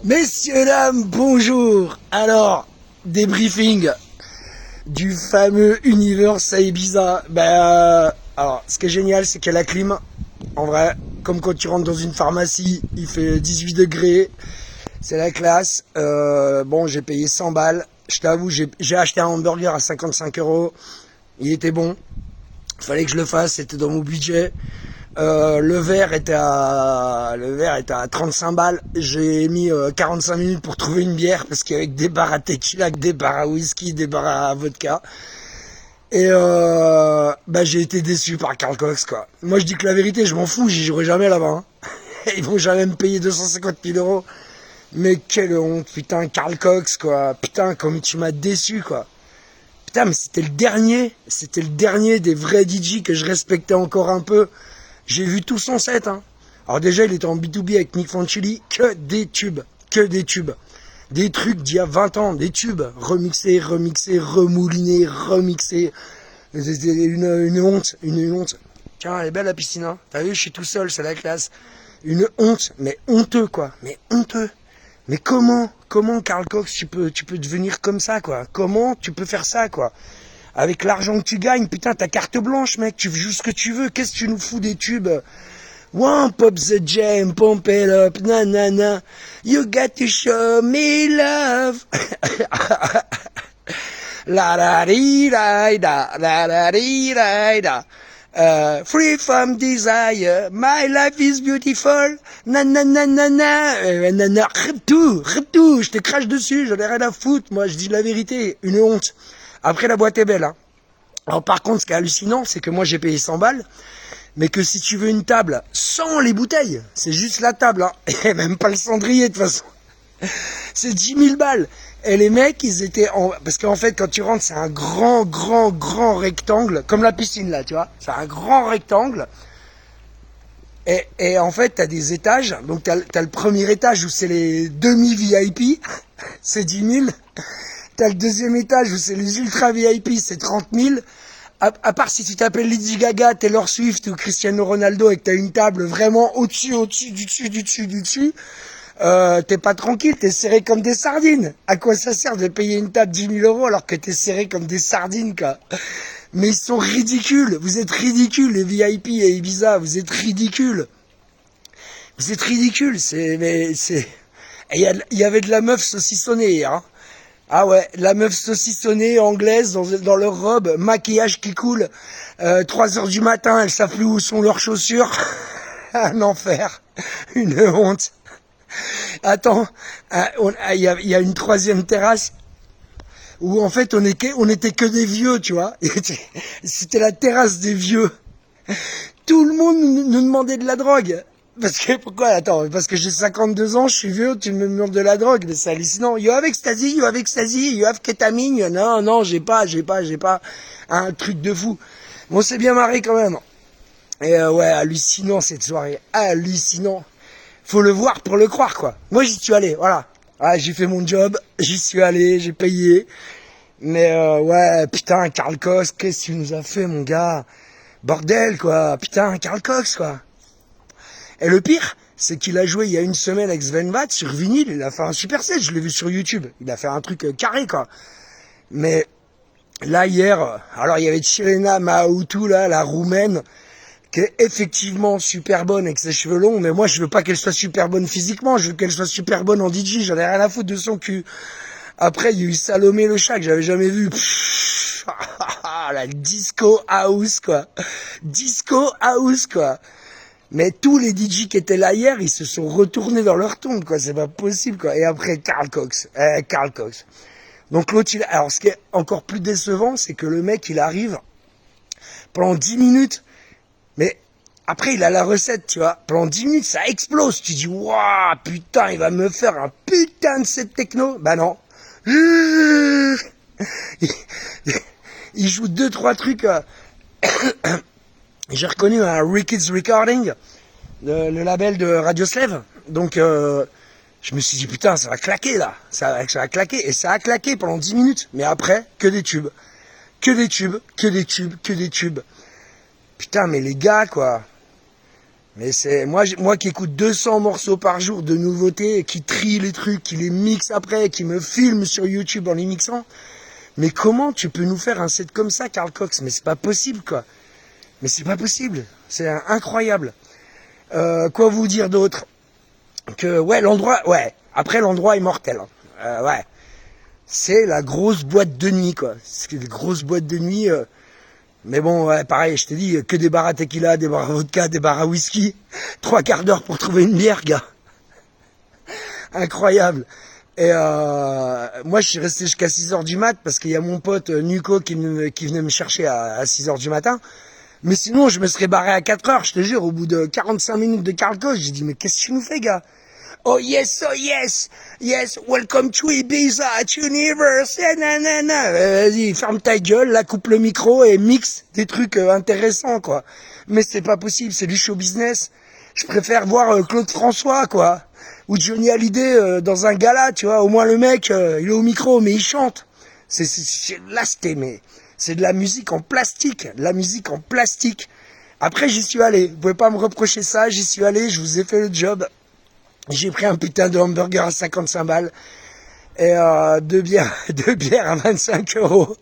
Messieurs, dames, bonjour. Alors, débriefing du fameux Universe à Ibiza. Alors, ce qui est génial, c'est qu'il y a la clim. En vrai, comme quand tu rentres dans une pharmacie, il fait 18 degrés. C'est la classe. Bon, j'ai payé 100 balles. Je t'avoue, j'ai acheté un hamburger à 55 €. Il était bon. Il fallait que je le fasse, c'était dans mon budget. Le verre était à 35 balles. J'ai mis 45 minutes pour trouver une bière parce qu'avec des bars à tequila, des bars à whisky, des bars à vodka. Et j'ai été déçu par Carl Cox, quoi. Moi, je dis que la vérité, je m'en fous, j'y jouerai jamais là-bas. Hein. Ils vont jamais me payer 250 000 €. Mais quelle honte, putain, Carl Cox, quoi. Putain, comme tu m'as déçu, quoi. Putain, mais c'était le dernier des vrais DJ que je respectais encore un peu. J'ai vu tout son set, hein. Alors déjà, il était en B2B avec Nick Fanciulli, que des tubes. Des trucs d'il y a 20 ans, des tubes. Remixés, remoulinés, remixés. Une honte. Tiens, elle est belle la piscine, hein. T'as vu, je suis tout seul, c'est la classe. Une honte, mais honteux, quoi. Mais honteux. Mais comment, Carl Cox, tu peux devenir comme ça, quoi? Comment tu peux faire ça, quoi? Avec l'argent que tu gagnes, putain, ta carte blanche, mec, tu joues ce que tu veux, qu'est-ce que tu nous fous des tubes? One pop the jam, pump it up, nanana, you got to show me love. La la di da da, la la di da. Free from desire, my life is beautiful, nanana, rep tout, je te crache dessus, j'en ai rien à foutre, moi je dis la vérité, une honte. Après la boîte est belle, hein. Alors par contre, ce qui est hallucinant, c'est que moi j'ai payé 100 balles, mais que si tu veux une table sans les bouteilles, c'est juste la table, hein, et même pas le cendrier de toute façon, c'est 10 000 balles. Et les mecs, ils étaient en... Parce qu'en fait, quand tu rentres, c'est un grand rectangle, comme la piscine là, tu vois. C'est un grand rectangle. Et en fait, t'as des étages. Donc t'as le premier étage où c'est les demi-VIP, c'est 10 000. T'as le deuxième étage où c'est les ultra VIP, c'est 30 000. À part si tu t'appelles Lady Gaga, Taylor Swift ou Cristiano Ronaldo et que t'as une table vraiment au-dessus, du dessus. T'es pas tranquille, t'es serré comme des sardines. À quoi ça sert de payer une table 10 000 € alors que t'es serré comme des sardines, quoi? Mais ils sont ridicules. Vous êtes ridicules, les VIP et Ibiza. Vous êtes ridicules. Il y avait de la meuf saucissonnée hier, hein. Ah ouais, la meuf saucissonnée anglaise dans leur robe, maquillage qui coule. 3 heures du matin, elles savent plus où sont leurs chaussures. Un enfer. Une honte. Attends, il y a une troisième terrasse où en fait on était que des vieux, tu vois. C'était la terrasse des vieux. Tout le monde nous demandait de la drogue. Pourquoi? Attends, parce que j'ai 52 ans, je suis vieux, tu me demandes de la drogue, mais c'est hallucinant. You have ecstasy, you have kétamine. Non, j'ai pas. Un truc de fou. Bon, c'est bien marré quand même. Et ouais, hallucinant cette soirée. Hallucinant. Faut le voir pour le croire, quoi. Moi, j'y suis allé, voilà. Ah, j'ai fait mon job, j'y suis allé, j'ai payé. Mais ouais, putain, Carl Cox, qu'est-ce que tu nous as fait, mon gars? Bordel, quoi. Putain, Carl Cox, quoi. Et le pire, c'est qu'il a joué il y a une semaine avec Sven Väth sur vinyle. Il a fait un super set, je l'ai vu sur YouTube. Il a fait un truc carré, quoi. Mais là, hier, alors il y avait Chirena Maoutou, là, la roumaine, qui est effectivement super bonne avec ses cheveux longs, mais moi je veux pas qu'elle soit super bonne physiquement, je veux qu'elle soit super bonne en DJ, j'en ai rien à foutre de son cul. Après il y a eu Salomé le chat que j'avais jamais vu. La disco house, quoi. Mais tous les DJ qui étaient là hier, ils se sont retournés dans leur tombe, quoi, c'est pas possible, quoi. Et après Carl Cox. Donc l'autre, alors ce qui est encore plus décevant, c'est que le mec il arrive pendant 10 minutes. Mais après, il a la recette, tu vois. Pendant 10 minutes, ça explose. Tu dis, waouh, putain, il va me faire un putain de set techno. Bah non. Il joue 2-3 trucs. J'ai reconnu un Ricky's Recording, le label de Radio Slave. Donc, je me suis dit, putain, ça va claquer, là. Ça va claquer. Et ça a claqué pendant 10 minutes. Mais après, que des tubes. Putain, mais les gars, quoi. Mais c'est moi qui écoute 200 morceaux par jour de nouveautés, qui trie les trucs, qui les mixe après, qui me filme sur YouTube en les mixant. Mais comment tu peux nous faire un set comme ça, Carl Cox? Mais c'est pas possible, quoi. Mais c'est pas possible. C'est incroyable. Quoi vous dire d'autre? Que ouais, l'endroit, ouais. Après, l'endroit est mortel. Ouais. C'est la grosse boîte de nuit, quoi. C'est des grosses boîtes de nuit. Mais bon, ouais, pareil, je t'ai dit, que des bars à tequila, des bars à vodka, des bars à whisky. 3/4 d'heure pour trouver une bière, gars. Incroyable. Et moi, je suis resté jusqu'à 6h du mat parce qu'il y a mon pote Nuco qui venait me chercher à 6h du matin. Mais sinon, je me serais barré à 4h, je te jure, au bout de 45 minutes de Carl Cox, j'ai dit, mais qu'est-ce que tu nous fais, gars? Oh yes, welcome to Ibiza, at Universe, nanana. Vas-y, ferme ta gueule, là, coupe le micro et mixe des trucs intéressants, quoi. Mais c'est pas possible, c'est du show business. Je préfère voir Claude François, quoi. Ou Johnny Hallyday dans un gala, tu vois. Au moins, le mec, il est au micro, mais il chante. Là, mais c'est de la musique en plastique, Après, j'y suis allé. Vous pouvez pas me reprocher ça, j'y suis allé, je vous ai fait le job. J'ai pris un putain de hamburger à 55 balles et deux bières à 25 €.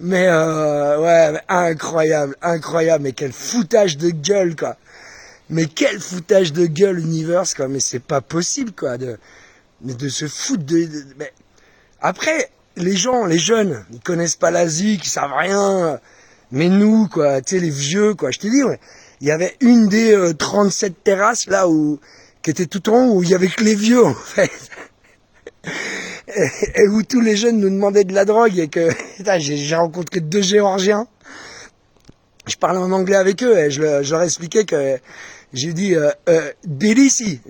Mais ouais, incroyable. Mais quel foutage de gueule, quoi. Mais quel foutage de gueule, Universe, quoi. Mais c'est pas possible, quoi, de se foutre mais après, les jeunes, ils connaissent pas l'Asie, ils savent rien. Mais nous, quoi, tu sais, les vieux, quoi. Je te dis, ouais, il y avait une des 37 terrasses, là, qui était tout en haut, où il y avait que les vieux, en fait. Et où tous les jeunes nous demandaient de la drogue, et que, j'ai rencontré 2 Géorgiens. Je parlais en anglais avec eux, et je leur expliquais que, j'ai dit, Tbilissi,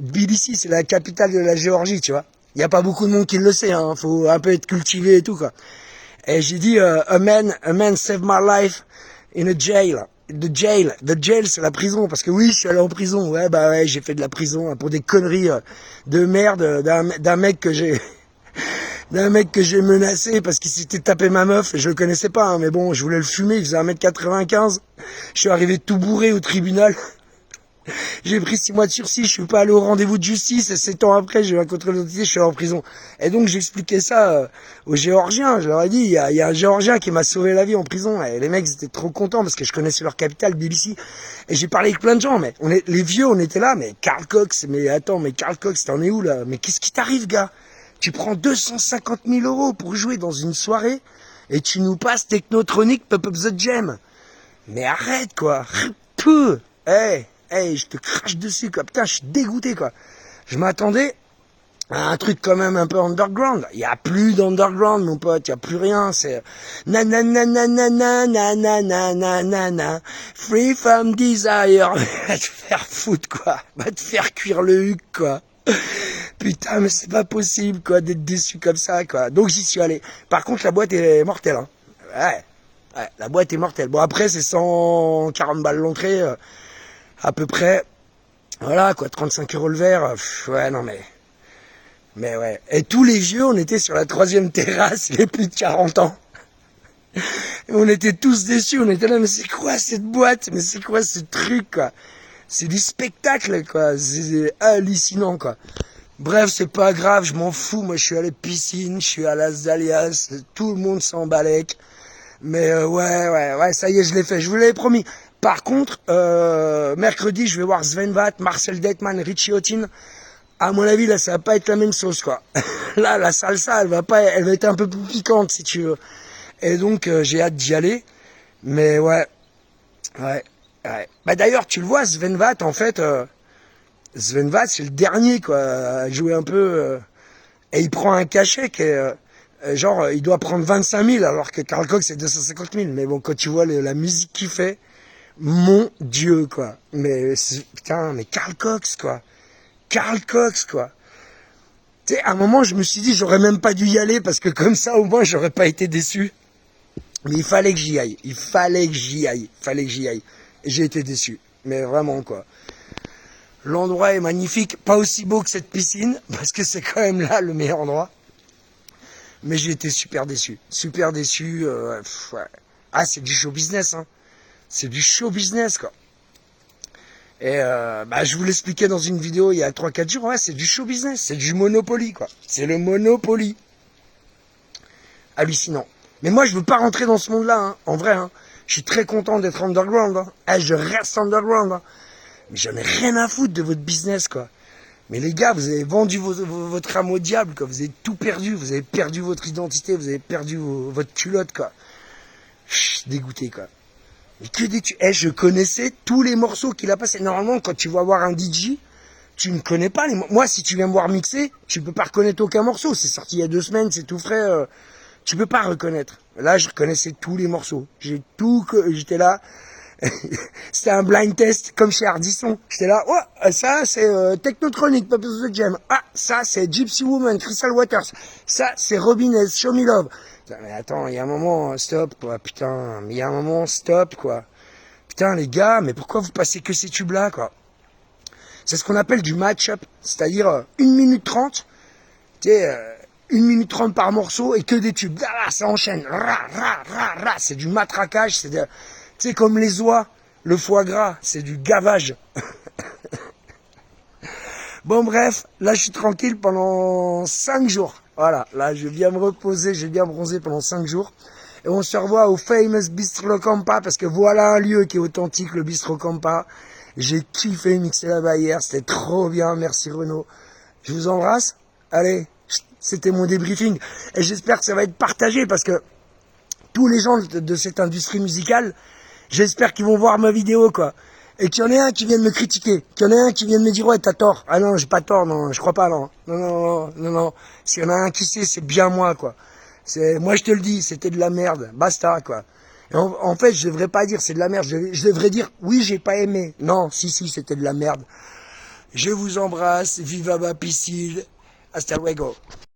c'est la capitale de la Géorgie, tu vois. Il n'y a pas beaucoup de monde qui le sait, hein. Faut un peu être cultivé et tout, quoi. Et j'ai dit, a man saved my life in a jail. The jail, c'est la prison. Parce que oui, je suis allé en prison. Ouais, bah ouais, j'ai fait de la prison hein, pour des conneries de merde d'un mec que j'ai menacé parce qu'il s'était tapé ma meuf. Je le connaissais pas, hein, mais bon, je voulais le fumer. Il faisait 1m95. Je suis arrivé tout bourré au tribunal. J'ai pris 6 mois de sursis, je suis pas allé au rendez-vous de justice, et 7 ans après, j'ai eu un contrôle d'identité, je suis allé en prison. Et donc, j'expliquais ça aux Géorgiens. Je leur ai dit, il y a un Géorgien qui m'a sauvé la vie en prison. Et les mecs étaient trop contents parce que je connaissais leur capitale, Tbilissi. Et j'ai parlé avec plein de gens, mais les vieux, on était là, mais Carl Cox, Carl Cox, t'en es où, là? Mais qu'est-ce qui t'arrive, gars? Tu prends 250 000 € pour jouer dans une soirée, et tu nous passes Technotronic, Pop Up the Jam. Mais arrête, quoi. Peu. Hey, je te crache dessus, quoi. Putain, je suis dégoûté, quoi. Je m'attendais à un truc quand même un peu underground. Il y a plus d'underground, mon pote. Il y a plus rien. C'est nanana, free from desire. Va te faire foutre, quoi. Va te faire cuire le huc, quoi. Putain, mais c'est pas possible, quoi, d'être déçu comme ça, quoi. Donc j'y suis allé. Par contre, la boîte est mortelle, hein. Ouais, la boîte est mortelle. Bon, après, c'est 140 balles l'entrée. À peu près, voilà, quoi, 35 € le verre. Ouais, non, mais ouais. Et tous les vieux, on était sur la 3e terrasse, les plus de 40 ans. Et on était tous déçus, on était là, mais c'est quoi cette boîte? Mais c'est quoi ce truc, quoi? C'est du spectacle, quoi. C'est hallucinant, quoi. Bref, c'est pas grave, je m'en fous. Moi, je suis à la piscine, je suis à Las Dalias, tout le monde s'en balèque. Mais ouais, ça y est, je l'ai fait, je vous l'avais promis. Par contre, mercredi, je vais voir Sven Vath, Marcel Dettmann, Richie Houghton. À mon avis, là, ça va pas être la même sauce, quoi. Là, la salsa, elle va être un peu plus piquante, si tu veux. Et donc, j'ai hâte d'y aller. Mais ouais. Bah d'ailleurs, tu le vois, Sven Vath, en fait, Sven Vath, c'est le dernier, quoi, à jouer un peu. Et il prend un cachet qui est... genre, il doit prendre 25 000, alors que Carl Cox, c'est 250 000. Mais bon, quand tu vois la musique qu'il fait... Mon Dieu, quoi. Mais, putain, mais Carl Cox, quoi. Tu sais, à un moment, je me suis dit, j'aurais même pas dû y aller, parce que comme ça, au moins, j'aurais pas été déçu. Mais il fallait que j'y aille. Et j'ai été déçu. Mais vraiment, quoi. L'endroit est magnifique. Pas aussi beau que cette piscine, parce que c'est quand même là le meilleur endroit. Mais j'ai été super déçu. Ouais. Ah, c'est du show business, hein. C'est du show business, quoi. Et bah, je vous l'expliquais dans une vidéo il y a 3-4 jours, ouais, c'est du show business, c'est du Monopoly, quoi. C'est le Monopoly. Hallucinant. Mais moi, je veux pas rentrer dans ce monde-là, hein, en vrai. Hein. Je suis très content d'être underground. Hein. Eh, je reste underground. Hein. Mais j'en ai rien à foutre de votre business, quoi. Mais les gars, vous avez vendu votre âme au diable, quoi. Vous avez tout perdu. Vous avez perdu votre identité. Vous avez perdu votre culotte, quoi. Chut, dégoûté, quoi. Mais que dis-tu? Eh, je connaissais tous les morceaux qu'il a passés. Normalement, quand tu vas voir un DJ, tu ne connais pas les morceaux. Moi, si tu viens me voir mixer, tu peux pas reconnaître aucun morceau. C'est sorti il y a 2 semaines, c'est tout frais. Tu peux pas reconnaître. Là, je reconnaissais tous les morceaux. J'étais là. C'était un blind test, comme chez Ardisson. J'étais là, oh, ça, c'est Technotronic, Purpose of the Jam. Ah, ça, c'est Gypsy Woman, Crystal Waters. Ça, c'est Robinez, Show Me Love. Mais attends, il y a un moment, stop, quoi, putain. Mais il y a un moment, stop, quoi. Putain, les gars, mais pourquoi vous passez que ces tubes-là, quoi? C'est ce qu'on appelle du match-up. C'est-à-dire 1 minute 30. Tu sais, 1 minute 30 par morceau et que des tubes. Ah, ça enchaîne. C'est du matraquage. C'est tu sais, comme les oies, le foie gras, c'est du gavage. Bon, bref, là, je suis tranquille pendant 5 jours. Voilà, là, je vais bien me reposer, je vais bien bronzer pendant 5 jours. Et on se revoit au Famous Bistro Campa, parce que voilà un lieu qui est authentique, le Bistro Campa. J'ai kiffé mixer là-bas hier, c'était trop bien, merci Renaud. Je vous embrasse. Allez, c'était mon débriefing. Et j'espère que ça va être partagé, parce que tous les gens de cette industrie musicale, j'espère qu'ils vont voir ma vidéo, quoi. Et qu'il y en ait un qui vienne me critiquer. Qu'il y en ait un qui vienne me dire, ouais, t'as tort. Ah non, j'ai pas tort, non, je crois pas, non. Non. S'il y en a un qui sait, c'est bien moi, quoi. Moi, je te le dis, c'était de la merde. Basta, quoi. Et en fait, je devrais pas dire c'est de la merde. Je devrais dire, oui, j'ai pas aimé. Non, si, c'était de la merde. Je vous embrasse. Viva ma piscine. Hasta luego.